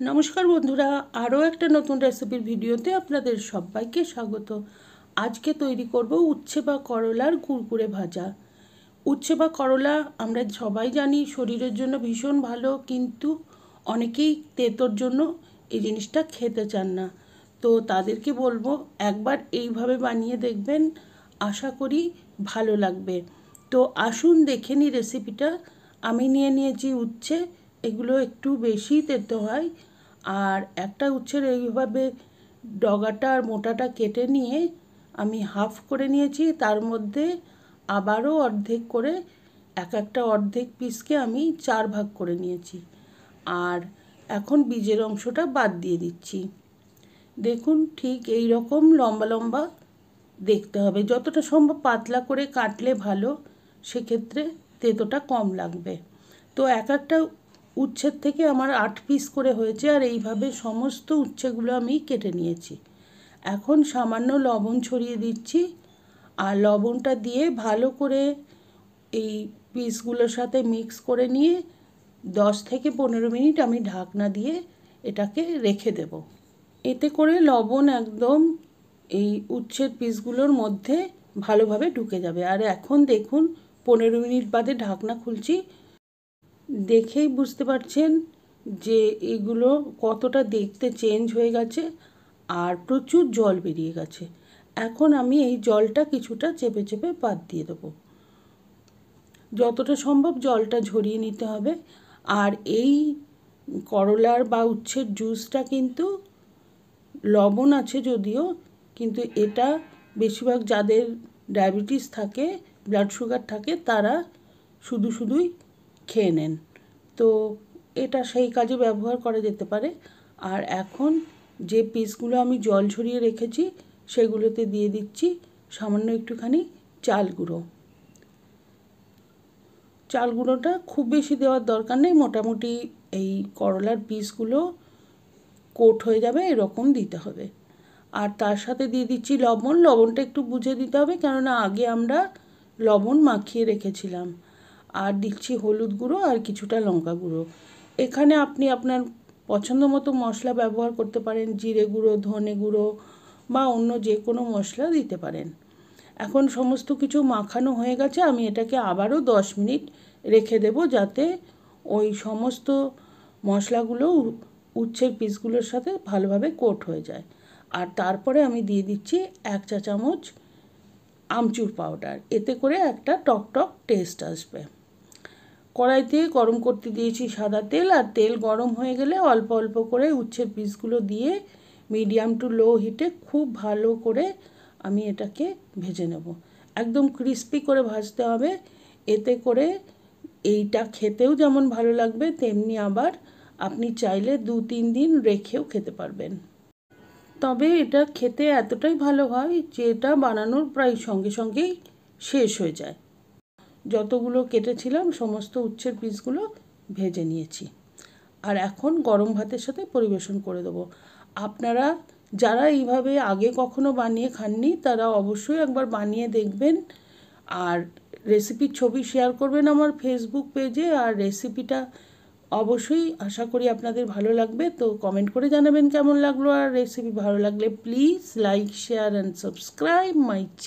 নমস্কার বন্ধুরা, আরও একটা নতুন রেসিপির ভিডিওতে আপনাদের সবাইকে স্বাগত। আজকে তৈরি করব উচ্ছে বা করলার কুরকুরে ভাজা। উচ্ছে বা করলা আমরা সবাই জানি শরীরের জন্য ভীষণ ভালো, কিন্তু অনেকেই তেতোর জন্য এই জিনিসটা খেতে চান না। তো তাদেরকে বলবো একবার এইভাবে বানিয়ে দেখবেন, আশা করি ভালো লাগবে। তো আসুন দেখে নিই রেসিপিটা। আমি নিয়ে নিয়েছি উচ্ছে, এগুলো একটু বেশি তেতো হয়। আর একটা উচ্ছের এইভাবে ডগাটা আর মোটাটা কেটে নিয়ে আমি হাফ করে নিয়েছি, তার মধ্যে আবারও অর্ধেক করে একটা অর্ধেক পিসকে আমি 4 ভাগ করে নিয়েছি। আর এখন বীজের অংশটা বাদ দিয়ে দিচ্ছি। দেখুন, ঠিক এই রকম লম্বা লম্বা দেখতে হবে, যতটা সম্ভব পাতলা করে কাটলে ভালো, সেক্ষেত্রে তেতোটা কম লাগবে। তো একটা উচ্ছের থেকে আমার 8 পিস করে হয়েছে, আর এইভাবে সমস্ত উচ্ছেগুলো আমি কেটে নিয়েছি। এখন সামান্য লবণ ছড়িয়ে দিচ্ছি, আর লবণটা দিয়ে ভালো করে এই পিসগুলোর সাথে মিক্স করে নিয়ে 10 থেকে 15 মিনিট আমি ঢাকনা দিয়ে এটাকে রেখে দেব। এতে করে লবণ একদম এই উচ্ছের পিসগুলোর মধ্যে ভালোভাবে ঢুকে যাবে। আর এখন দেখুন, 15 মিনিট বাদে ঢাকনা খুলছি। দেখেই বুঝতে পারছেন যে এগুলো কতটা দেখতে চেঞ্জ হয়ে গেছে, আর প্রচুর জল বেরিয়ে গেছে। এখন আমি এই জলটা কিছুটা চেপে চেপে বাদ দিয়ে দেবো। যতটা সম্ভব জলটা ঝরিয়ে নিতে হবে। আর এই করলার বা উচ্ছের জুসটা কিন্তু লবণ আছে যদিও, কিন্তু এটা বেশিরভাগ যাদের ডায়াবেটিস থাকে, ব্লাড সুগার থাকে, তারা শুধুই খেয়ে নেন। তো এটা সেই কাজে ব্যবহার করা যেতে পারে। আর এখন যে পিসগুলো আমি জল ঝরিয়ে রেখেছি সেগুলোতে দিয়ে দিচ্ছি সামান্য একটুখানি চাল গুঁড়ো। চাল গুঁড়োটা খুব বেশি দেওয়ার দরকার নেই, মোটামুটি এই করলার পিসগুলো কোট হয়ে যাবে এরকম দিতে হবে। আর তার সাথে দিয়ে দিচ্ছি লবণ। লবণটা একটু বুঝে দিতে হবে, কেননা আগে আমরা লবণ মাখিয়ে রেখেছিলাম। আর দিচ্ছি হলুদ গুঁড়ো আর কিছুটা লঙ্কা গুঁড়ো। এখানে আপনি আপনার পছন্দ মতো মশলা ব্যবহার করতে পারেন, জিরে গুঁড়ো, ধনে গুঁড়ো বা অন্য যে কোনো মশলা দিতে পারেন। এখন সমস্ত কিছু মাখানো হয়ে গেছে, আমি এটাকে আবারও 10 মিনিট রেখে দেব, যাতে ওই সমস্ত মশলাগুলো উচ্ছের পিসগুলোর সাথে ভালোভাবে কোট হয়ে যায়। আর তারপরে আমি দিয়ে দিচ্ছি 1 চা চামচ আমচুর পাউডার, এতে করে একটা টক টেস্ট আসবে। কড়াইতে গরম করতে দিয়েছি সাদা তেল, আর তেল গরম হয়ে গেলে অল্প অল্প করে উচ্ছের পিসগুলো দিয়ে মিডিয়াম টু লো হিটে খুব ভালো করে আমি এটাকে ভেজে নেব। একদম ক্রিস্পি করে ভাজতে হবে, এতে করে এইটা খেতেও যেমন ভালো লাগবে, তেমনি আবার আপনি চাইলে 2-3 দিন রেখেও খেতে পারবেন। তবে এটা খেতে এতটাই ভালো হয় যে এটা বানানোর প্রায় সঙ্গে সঙ্গেই শেষ হয়ে যায়। যতগুলো কেটেছিলাম সমস্ত উচ্ছের পিসগুলো ভেজে নিয়েছি। আর এখন গরম ভাতের সাথে পরিবেশন করে দেবো। আপনারা যারা এইভাবে আগে কখনো বানিয়ে খাননি, তারা অবশ্যই একবার বানিয়ে দেখবেন। আর রেসিপির ছবি শেয়ার করবেন আমার ফেসবুক পেজে। আর রেসিপিটা অবশ্যই আশা করি আপনাদের ভালো লাগবে। তো কমেন্ট করে জানাবেন কেমন লাগলো। আর রেসিপি ভালো লাগলে please like, share and subscribe my channel.